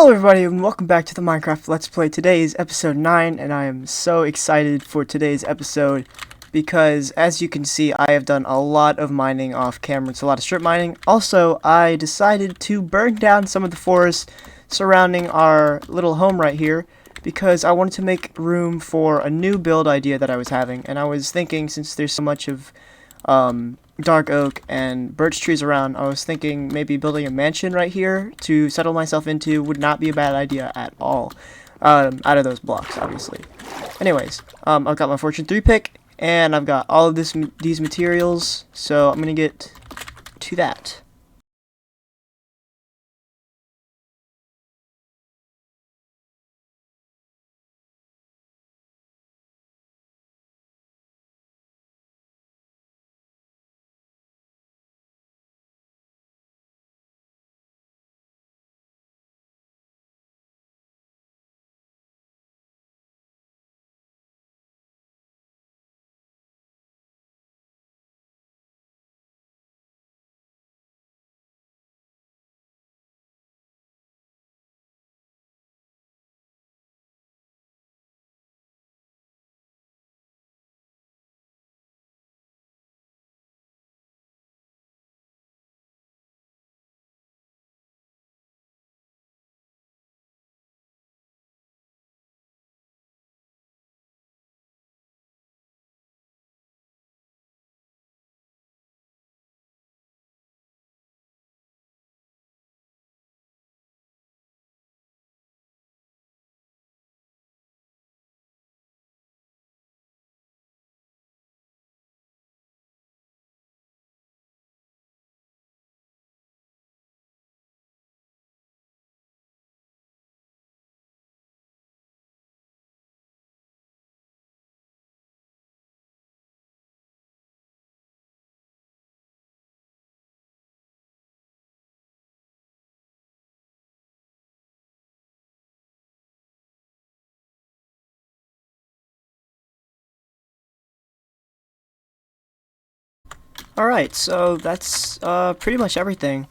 Hello everybody and welcome back to the Minecraft Let's Play. Today is episode 9 and I am so excited for today's episode because as you can see I have done a lot of mining off camera. It's a lot of strip mining. Also, I decided to burn down some of the forest surrounding our little home right here because I wanted to make room for a new build idea that I was having, and I was thinking, since there's so much of dark oak and birch trees around, I was thinking maybe building a mansion right here to settle myself into would not be a bad idea at all, out of those blocks, obviously. Anyways, I've got my Fortune 3 pick, and I've got all of these materials, so I'm gonna get to that. Alright, so that's pretty much everything.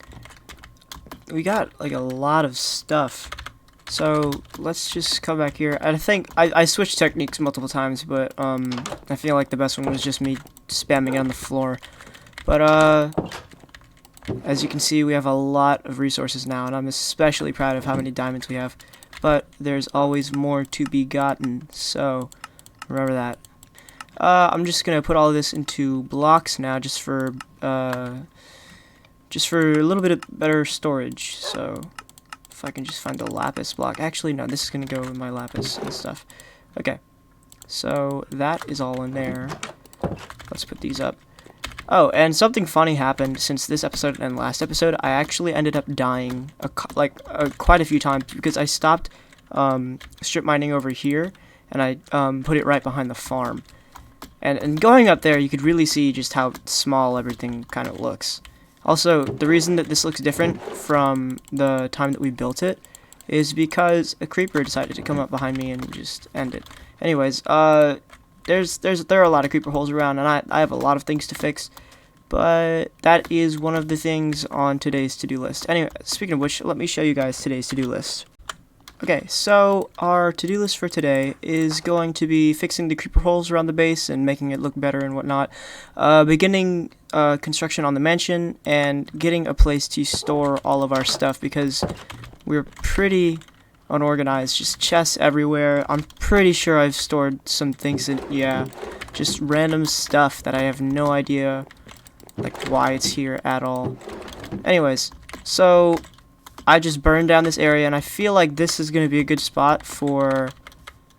We got like a lot of stuff. So let's just come back here. I think I switched techniques multiple times, but I feel like the best one was just me spamming it on the floor. But as you can see, we have a lot of resources now, and I'm especially proud of how many diamonds we have. But there's always more to be gotten, so remember that. I'm just gonna put all of this into blocks now, just for a little bit of better storage. So if I can just find the lapis block. Actually, no, this is gonna go with my lapis and stuff. Okay, so that is all in there. Let's put these up. Oh, and something funny happened since this episode and last episode. I actually ended up dying quite a few times because I stopped strip mining over here, and I put it right behind the farm. And going up there, you could really see just how small everything kind of looks. Also, the reason that this looks different from the time that we built it is because a creeper decided to come up behind me and just end it. Anyways, there are a lot of creeper holes around, and I have a lot of things to fix, but that is one of the things on today's to-do list. Anyway, speaking of which, let me show you guys today's to-do list. Okay, so our to-do list for today is going to be fixing the creeper holes around the base and making it look better and whatnot, beginning construction on the mansion, and getting a place to store all of our stuff because we're pretty unorganized, just chests everywhere. I'm pretty sure I've stored some things in, yeah, just random stuff that I have no idea, like, why it's here at all. Anyways, so I just burned down this area, and I feel like this is going to be a good spot for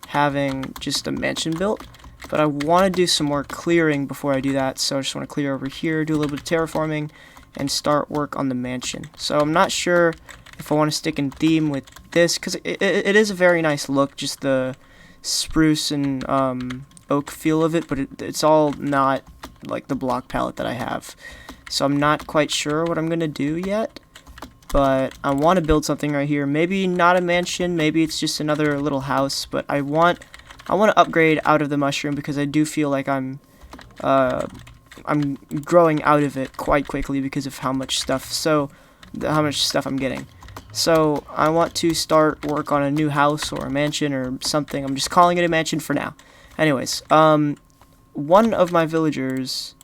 having just a mansion built. But I want to do some more clearing before I do that, so I just want to clear over here, do a little bit of terraforming, and start work on the mansion. So I'm not sure if I want to stick in theme with this, because it is a very nice look, just the spruce and oak feel of it, but it's all not like the block palette that I have. So I'm not quite sure what I'm going to do yet. But I want to build something right here. Maybe not a mansion, maybe it's just another little house, but I want to upgrade out of the mushroom because I do feel like I'm growing out of it quite quickly because of how much stuff I'm getting. So I want to start work on a new house or a mansion or something. I'm just calling it a mansion for now. Anyways, one of my villagers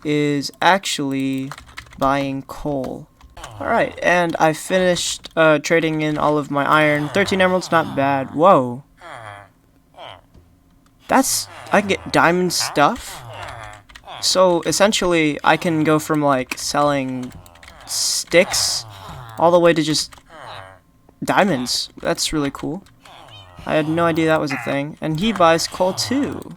is actually buying coal. Alright, and I finished trading in all of my iron. 13 emeralds, not bad. Whoa. I can get diamond stuff? So essentially, I can go from like selling sticks all the way to just diamonds. That's really cool. I had no idea that was a thing. And he buys coal too.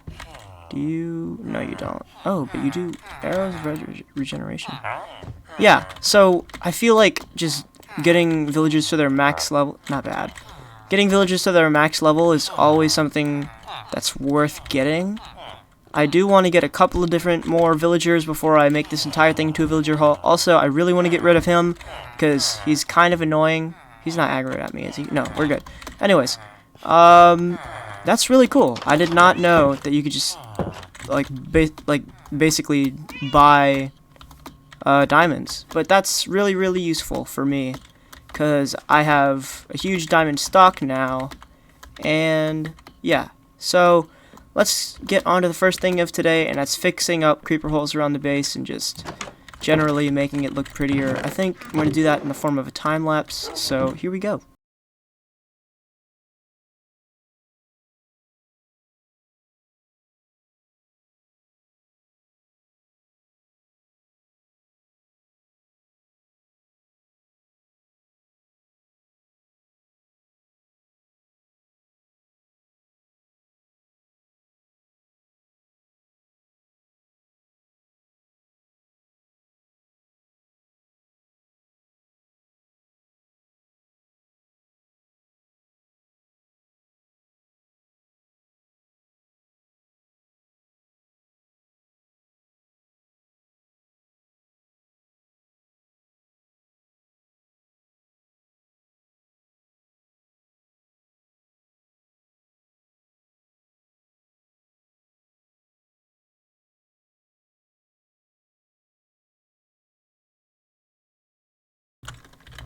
Do you? No, you don't. Oh, but you do arrows of regeneration. Yeah, so I feel like just getting villagers to their max level, not bad. Getting villagers to their max level is always something that's worth getting. I do want to get a couple of different more villagers before I make this entire thing to a villager hall. Also, I really want to get rid of him because he's kind of annoying. He's not aggroed at me, is he? No, we're good. Anyways, that's really cool. I did not know that you could just basically buy diamonds, but that's really useful for me because I have a huge diamond stock now, and yeah. So let's get on to the first thing of today, and that's fixing up creeper holes around the base and just generally making it look prettier. I think I'm going to do that in the form of a time lapse, so here we go.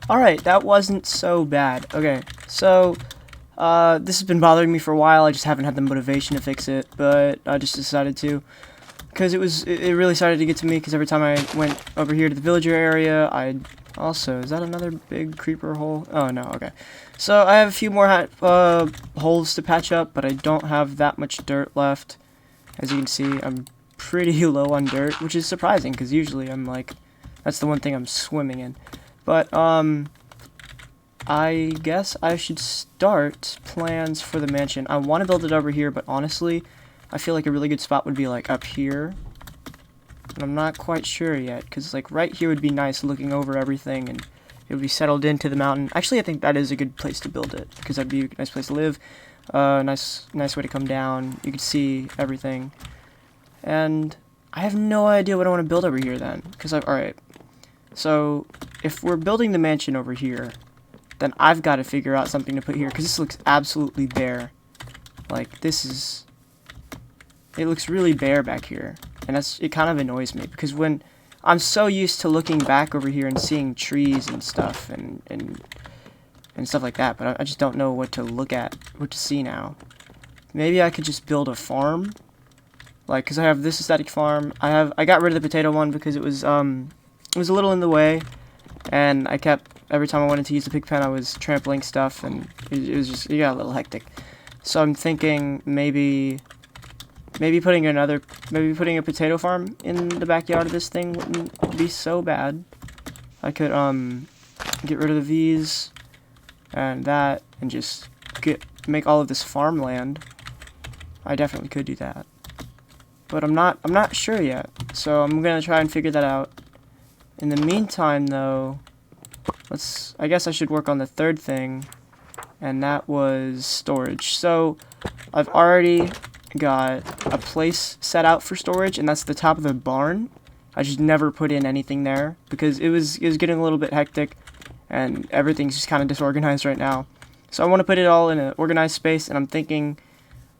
Alright, that wasn't so bad. Okay, so this has been bothering me for a while. I just haven't had the motivation to fix it, but I just decided to. Because it really started to get to me, because every time I went over here to the villager area, I'd also... Is that another big creeper hole? Oh, no, okay. So I have a few more holes to patch up, but I don't have that much dirt left. As you can see, I'm pretty low on dirt, which is surprising, because usually I'm like... That's the one thing I'm swimming in. But, I guess I should start plans for the mansion. I want to build it over here, but honestly, I feel like a really good spot would be, like, up here. And I'm not quite sure yet, because, like, right here would be nice looking over everything, and it would be settled into the mountain. Actually, I think that is a good place to build it, because that'd be a nice place to live. Nice way to come down. You could see everything. And I have no idea what I want to build over here, then. Because alright. So, if we're building the mansion over here, then I've got to figure out something to put here, because this looks absolutely bare. Like, it looks really bare back here, and it kind of annoys me, because when I'm so used to looking back over here and seeing trees and stuff, and stuff like that, but I just don't know what to look at, what to see now. Maybe I could just build a farm, like, because I have this static farm. I got rid of the potato one because it was a little in the way, and every time I wanted to use the pig pen, I was trampling stuff, and it got a little hectic. So I'm thinking maybe putting a potato farm in the backyard of this thing wouldn't be so bad. I could get rid of the V's and that, and just make all of this farmland. I definitely could do that, but I'm not sure yet. So I'm gonna try and figure that out. In the meantime, though, I guess I should work on the third thing, and that was storage. So I've already got a place set out for storage, and that's the top of the barn. I just never put in anything there because it was getting a little bit hectic, and everything's just kind of disorganized right now. So I want to put it all in an organized space, and I'm thinking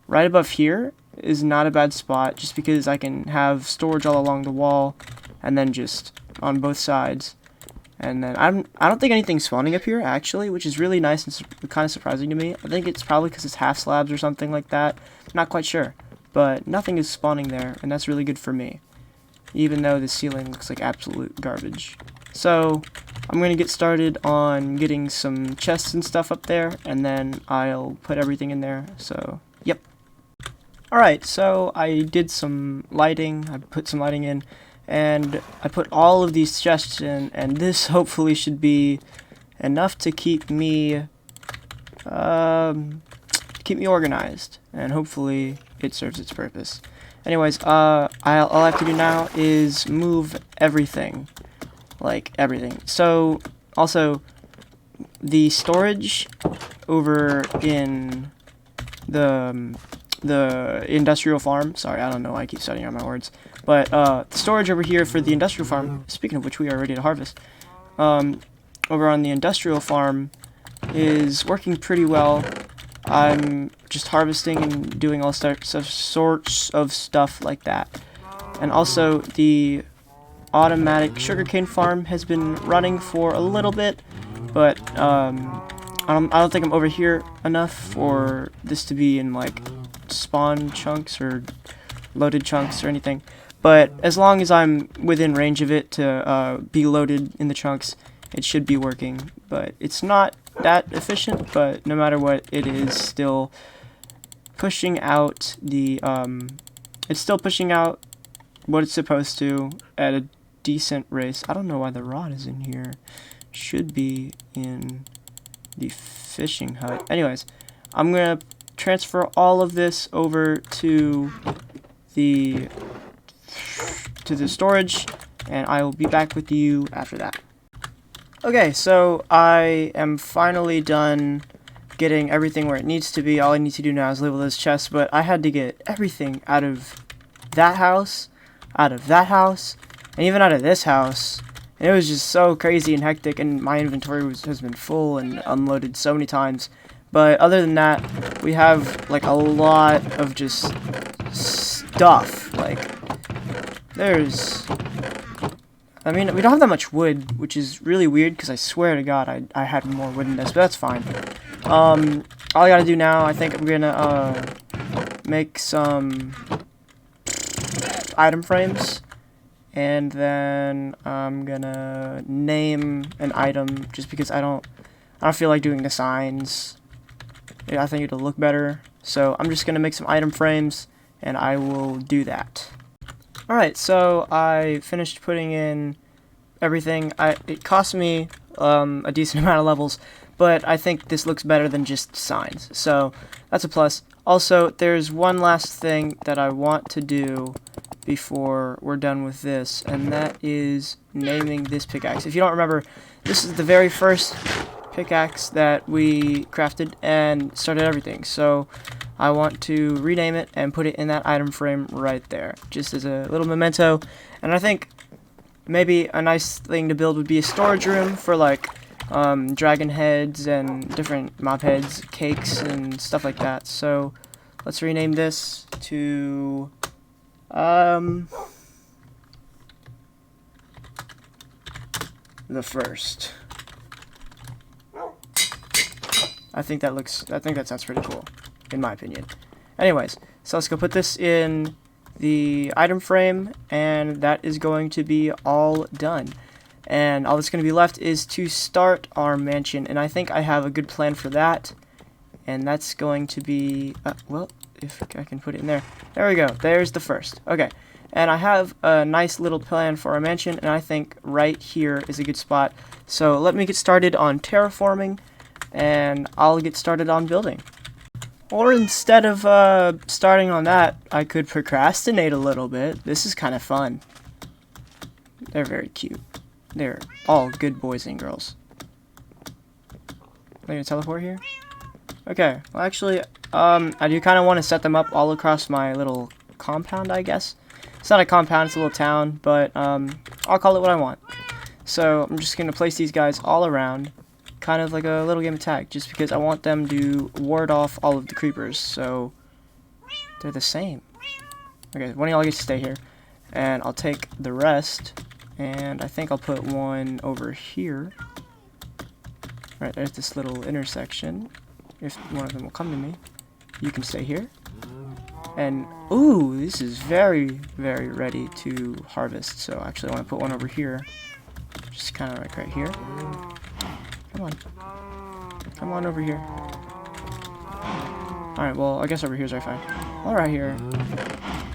right above here is not a bad spot, just because I can have storage all along the wall, and then just on both sides. And then I don't think anything's spawning up here actually, which is really nice and kind of surprising to me. I think it's probably because it's half slabs or something like that. Not quite sure, but nothing is spawning there, and that's really good for me. Even though the ceiling looks like absolute garbage. So I'm gonna get started on getting some chests and stuff up there, and then I'll put everything in there. So yep. Alright, so I did some lighting. I put some lighting in. And I put all of these chests in, and this hopefully should be enough to keep me organized, and hopefully it serves its purpose. Anyways, all I have to do now is move everything, like everything. So also the storage over in the industrial farm. Sorry, I don't know why I keep studying on my words. But storage over here for the industrial farm, speaking of which we are ready to harvest, over on the industrial farm is working pretty well. I'm just harvesting and doing all sorts of stuff like that. And also the automatic sugarcane farm has been running for a little bit, but I don't think I'm over here enough for this to be in like spawn chunks or loaded chunks or anything. But as long as I'm within range of it to be loaded in the chunks, it should be working. But it's not that efficient, but no matter what, it is still pushing out the, it's still pushing out what it's supposed to at a decent rate. I don't know why the rod is in here. Should be in the fishing hut. Anyways, I'm going to transfer all of this over to the storage, and I will be back with you after that. Okay, so I am finally done getting everything where it needs to be. All I need to do now is label those chests, but I had to get everything out of that house, and even out of this house. And it was just so crazy and hectic, and my inventory has been full and unloaded so many times. But other than that, we have like a lot of just stuff. Like, I mean, we don't have that much wood, which is really weird, because I swear to God I had more wood than this, but that's fine. All I gotta do now, I think I'm gonna make some item frames, and then I'm gonna name an item, just because I don't feel like doing the signs. I think it'll look better, so I'm just gonna make some item frames, and I will do that. Alright, so I finished putting in everything. It cost me a decent amount of levels, but I think this looks better than just signs, so that's a plus. Also, there's one last thing that I want to do before we're done with this, and that is naming this pickaxe. If you don't remember, this is the very first pickaxe that we crafted and started everything, so I want to rename it and put it in that item frame right there, just as a little memento. And I think maybe a nice thing to build would be a storage room for like dragon heads and different mob heads, cakes, and stuff like that. So let's rename this to the first. I think that sounds pretty cool, in my opinion. Anyways, so let's go put this in the item frame, and that is going to be all done. And all that's going to be left is to start our mansion, and I think I have a good plan for that. And that's going to be, well, if I can put it in there. There we go. There's the first. Okay. And I have a nice little plan for our mansion, and I think right here is a good spot. So let me get started on terraforming, and I'll get started on building. Or instead of starting on that, I could procrastinate a little bit. This is kind of fun. They're very cute. They're all good boys and girls. Are they gonna teleport here? Okay, well actually, I do kind of want to set them up all across my little compound, I guess. It's not a compound, it's a little town, but I'll call it what I want. So I'm just gonna place these guys all around, kind of like a little game of tag, just because I want them to ward off all of the creepers, so they're the same. Okay, one of y'all gets to stay here, and I'll take the rest And I think I'll put one over here. Right, there's this little intersection. If one of them will come to me, you can stay here. And, ooh, this is very, very ready to harvest. So actually I want to put one over here. Just kind of like right here. Come on. Come on over here. Alright, well, I guess over here's right fine. All right here.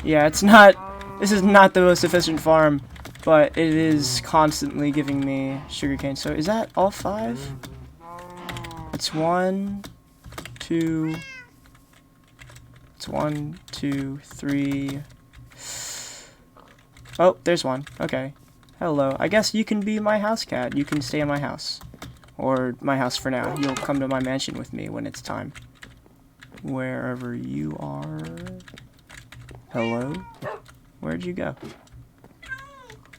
Yeah, it's not, this is not the most efficient farm, but it is constantly giving me sugarcane. So is that all 5? It's 1, 2, it's 1, 2, 3. Oh, there's one. Okay. Hello. I guess you can be my house cat. You can stay in my house. Or my house for now. You'll come to my mansion with me when it's time. Wherever you are. Hello? Where'd you go?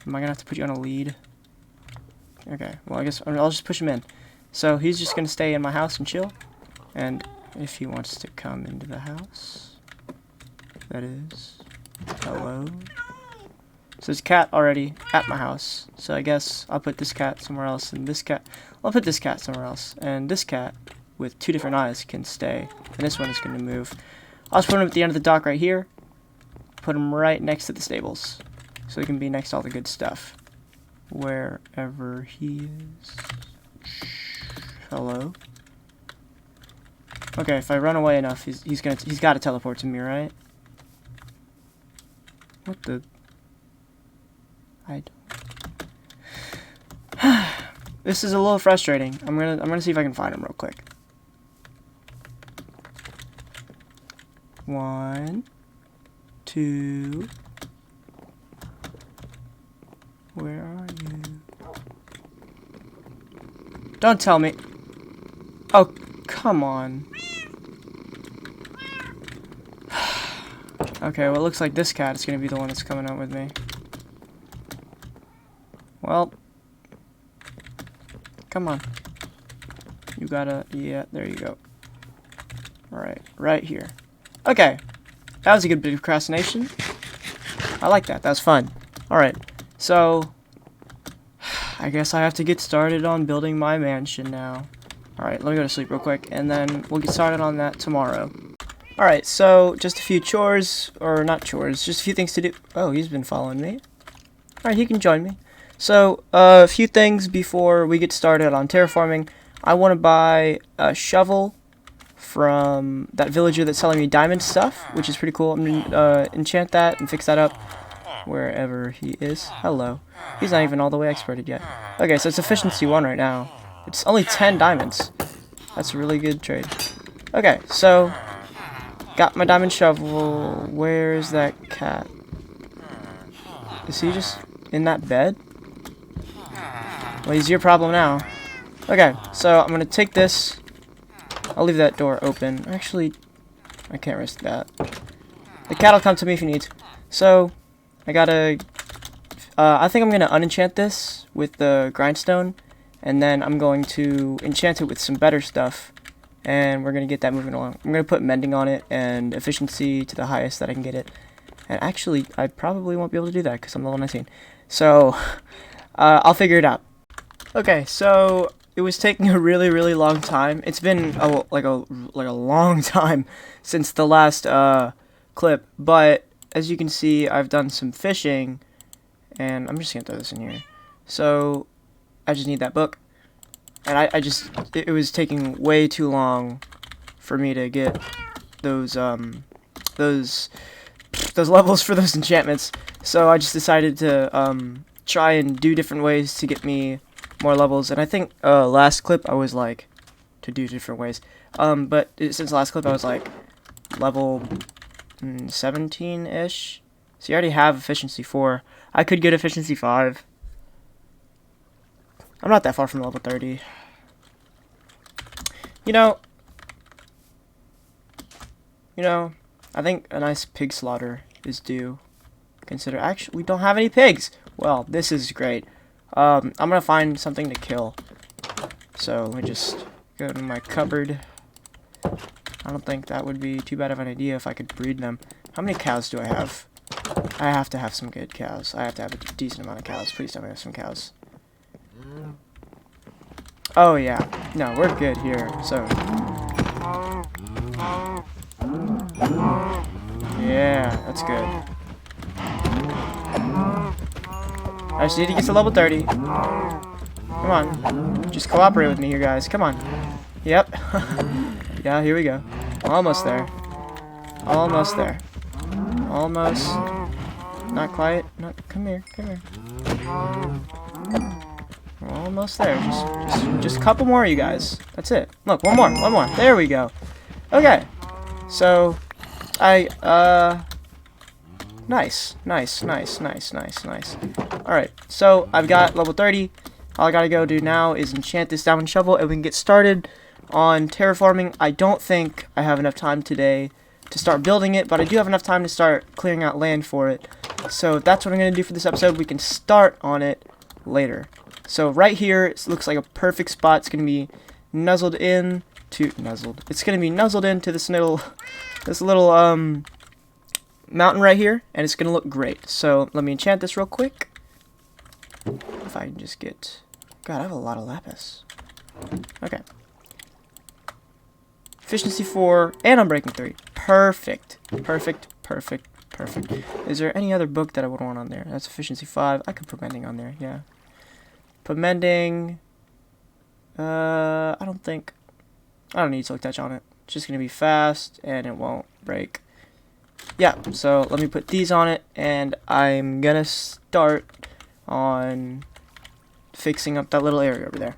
Am I gonna have to put you on a lead? Okay, well I guess I'll just push him in. So he's just gonna stay in my house and chill. And if he wants to come into the house, that is. Hello? So there's a cat already at my house. So I guess I'll put this cat somewhere else, and this cat, I'll put this cat somewhere else. And this cat with 2 different eyes can stay. And this one is going to move. I'll just put him at the end of the dock right here. Put him right next to the stables. So he can be next to all the good stuff. Wherever he is. Hello? Okay, if I run away enough, he's got to teleport to me, right? What the? I don't. This is a little frustrating. I'm gonna see if I can find him real quick. 1, 2. Where are you? Don't tell me. Oh, come on. Okay, well it looks like this cat is gonna be the one that's coming out with me. Well, come on. You gotta, yeah, there you go. Alright, right here. Okay, that was a good bit of procrastination. I like that, that was fun. Alright, so, I guess I have to get started on building my mansion now. Alright, let me go to sleep real quick, and then we'll get started on that tomorrow. Alright, so, just a few chores, or not chores, just a few things to do. Oh, he's been following me. Alright, he can join me. So, a few things before we get started on terraforming. I want to buy a shovel from that villager that's selling me diamond stuff, which is pretty cool. I'm going to enchant that and fix that up wherever he is. Hello. He's not even all the way exported yet. Okay, so it's efficiency 1 right now. It's only 10 diamonds. That's a really good trade. Okay, so got my diamond shovel. Where's that cat? Is he just in that bed? Well, he's your problem now. Okay, so I'm gonna take this. I'll leave that door open. Actually, I can't risk that. The cat will come to me if he needs. So, I gotta. I think I'm gonna unenchant this with the grindstone, and then I'm going to enchant it with some better stuff, and we're gonna get that moving along. I'm gonna put mending on it and efficiency to the highest that I can get it. And actually, I probably won't be able to do that because I'm level 19. So, I'll figure it out. Okay, so it was taking a really, really long time. It's been like a long time since the last clip, but as you can see, I've done some fishing, and I'm just gonna throw this in here. So I just need that book, and it was taking way too long for me to get those levels for those enchantments. So I just decided to try and do different ways to get me more levels, and I think last clip I was like to do different ways, but since last clip I was like level 17-ish, so you already have efficiency 4. I could get efficiency 5. I'm not that far from level 30. You know, I think a nice pig slaughter is due. Actually, we don't have any pigs. Well, this is great. I'm gonna find something to kill. So let me just go to my cupboard. I don't think that would be too bad of an idea if I could breed them. How many cows do I have? I have to have some good cows. I have to have a decent amount of cows. Please tell me I have some cows. Oh yeah. No, we're good here. So yeah, that's good. I just need to get to level 30. Come on. Just cooperate with me here, guys. Come on. Yep. Yeah, here we go. Almost there. Almost there. Almost. Not quite. Not. Come here. Come here. We're almost there. Just a couple more, you guys. That's it. Look, one more. One more. There we go. Okay. So, nice. Nice. Nice. Nice. Nice. Nice. Alright. So, I've got level 30. All I gotta go do now is enchant this diamond shovel, and we can get started on terraforming. I don't think I have enough time today to start building it, but I do have enough time to start clearing out land for it. So that's what I'm going to do for this episode. We can start on it later. So right here, it looks like a perfect spot. It's going to be nuzzled in to It's going to be nuzzled into this little mountain right here, and it's going to look great. So let me enchant this real quick. If I can just get, God, I have a lot of lapis. Okay. Efficiency 4, and I'm breaking 3. Perfect. Perfect, perfect, perfect. Is there any other book that I would want on there? That's efficiency 5. I could put mending on there, yeah. Put mending. I don't need to touch on it. It's just going to be fast, and it won't break. Yeah, so let me put these on it, and I'm going to start on fixing up that little area over there.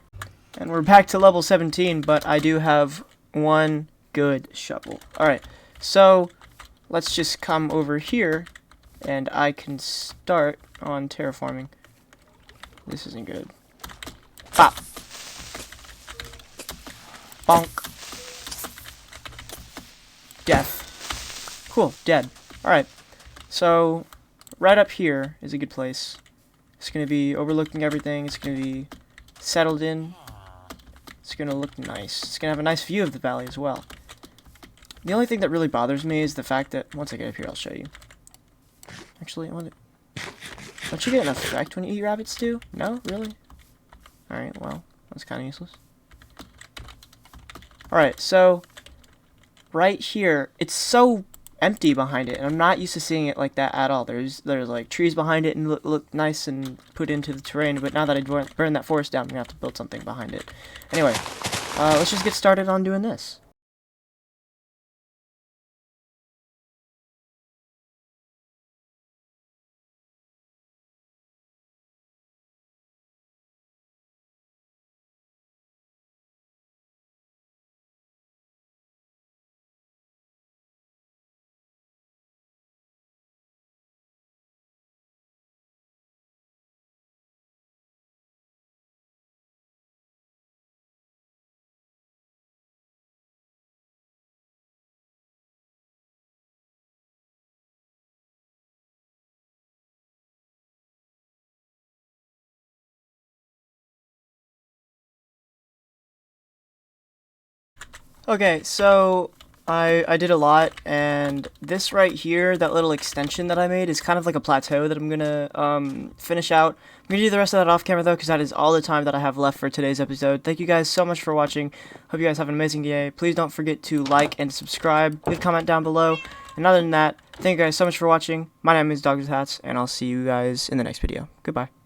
And we're back to level 17, but I do have one good shovel. Alright, so let's just come over here and I can start on terraforming. This isn't good. Pop. Bonk. Death. Cool, dead. Alright, so right up here is a good place. It's going to be overlooking everything. It's going to be settled in. It's going to look nice. It's going to have a nice view of the valley as well. The only thing that really bothers me is the fact that, once I get up here, I'll show you. Actually, don't you get an effect when you eat rabbit stew? No? Really? Alright, well, that's kind of useless. Alright, so, right here, it's so empty behind it, and I'm not used to seeing it like that at all. There's like trees behind it and look nice and put into the terrain, but now that I burned that forest down, I'm gonna have to build something behind it. Anyway, let's just get started on doing this. Okay, so I did a lot, and this right here, that little extension that I made, is kind of like a plateau that I'm gonna finish out. I'm gonna do the rest of that off camera though, because that is all the time that I have left for today's episode. Thank you guys so much for watching. Hope you guys have an amazing day. Please don't forget to like and subscribe. Leave a comment down below. And other than that, thank you guys so much for watching. My name is Dog with Hats, and I'll see you guys in the next video. Goodbye.